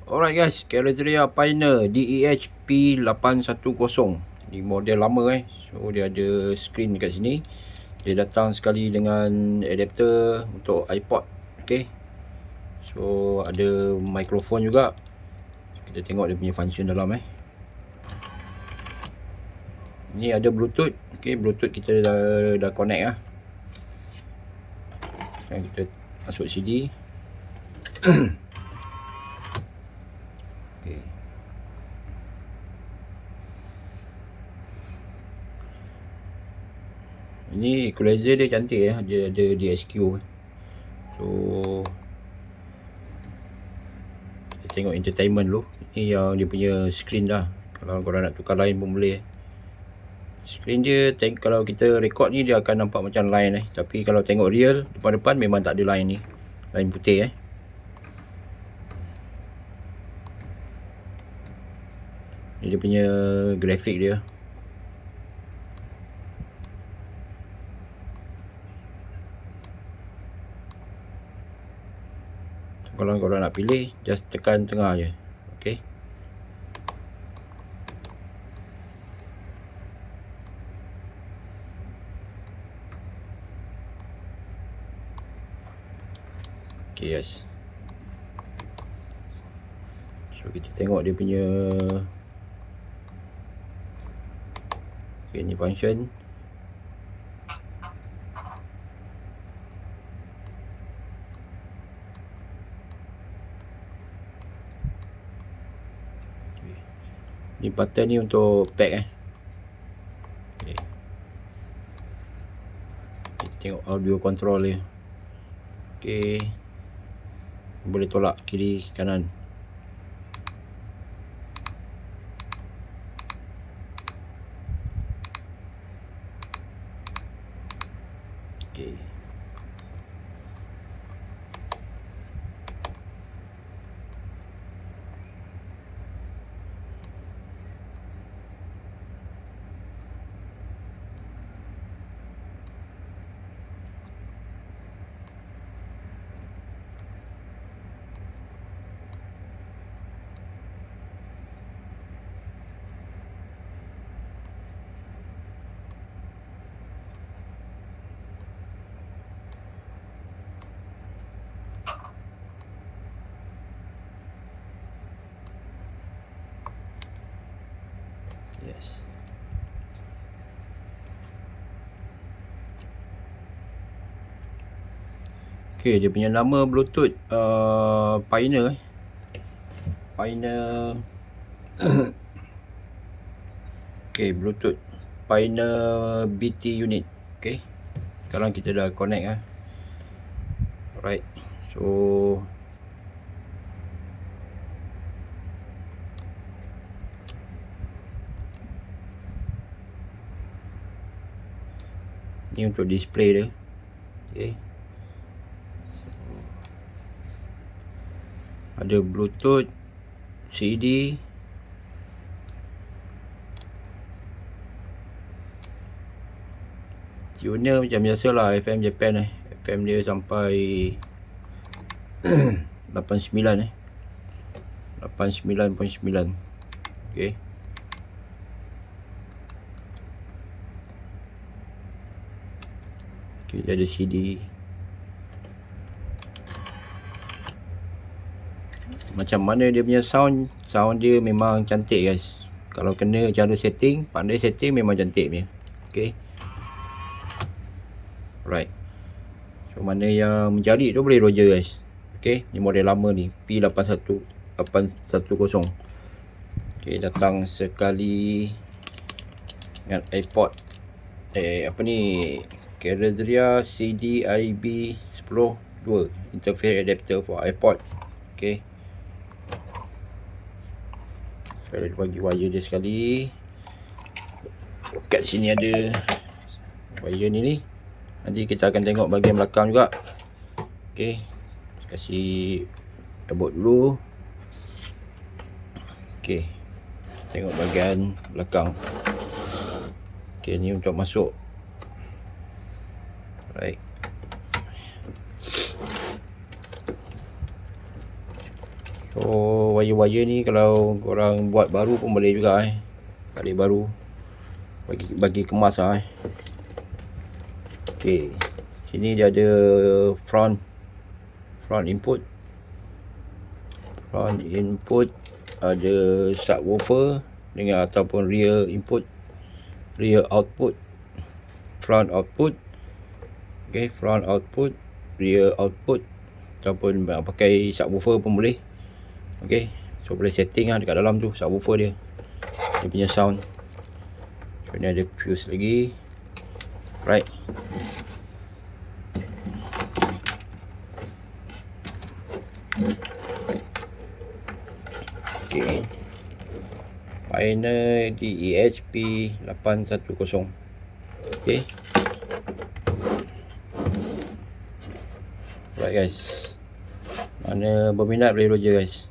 Alright guys, Carrozzeria Pioneer DEH P810. Ni model lama So dia ada screen dekat sini. Dia datang sekali dengan adapter untuk iPod. Okay. So ada mikrofon juga. Kita tengok dia punya function dalam Ni ada Bluetooth. Okay, Bluetooth kita dah connect Sekarang kita masuk CD. Okay. Ini equalizer dia cantik Dia ada DSQ. So kita tengok entertainment dulu. Ini yang dia punya screen dah. Kalau korang nak tukar line pun boleh. Screen dia kalau kita record ni dia akan nampak macam line Tapi kalau tengok real depan-depan memang tak ada line ni. Line putih Ni dia punya grafik dia. Kalau korang nak pilih, just tekan tengah je. Okay. Okay guys. So kita tengok dia punya ni function. Ni button ni untuk pack okay. Kita tengok audio control dia. Okay. Boleh tolak kiri kanan. Okay. Yes. Okay, dia punya nama Bluetooth Pioneer Pioneer okay, Bluetooth Pioneer BT unit. Okay, sekarang kita dah connect Alright. So ni untuk display dia. Okay. Ada Bluetooth, CD, tuner macam biasalah FM Japan FM dia sampai 89 89.9. Okay. Okay, dia ada CD. Macam mana dia punya sound dia memang cantik guys. Kalau kena cara setting, pandai setting memang cantik punya. Okay. Right. So mana yang mencari tu boleh roger guys. Okay, ni model lama ni P810. Okay, datang sekali dengan iPod apa ni, Carrozzeria CD-IB 10.2 interface adapter for iPod. Okay. Saya bagi wire dia sekali. Kat sini ada wire ni. Nanti kita akan tengok bahagian belakang juga. Okay. Kasih abot dulu. Okay. Tengok bahagian belakang. Okay, ni untuk masuk. Alright. So wire-wire ni kalau korang buat baru pun boleh juga balik baru bagi kemas lah okey, sini dia ada front input, ada subwoofer dengan ataupun rear input, rear output, front output. okey, front output, rear output, ataupun pakai subwoofer pun boleh. okey, so boleh setting lah dekat dalam tu subwoofer dia punya sound. So ni ada fuse lagi, right. okey, Pioneer DEHP 810. okey, right guys, mana berminat boleh roger guys.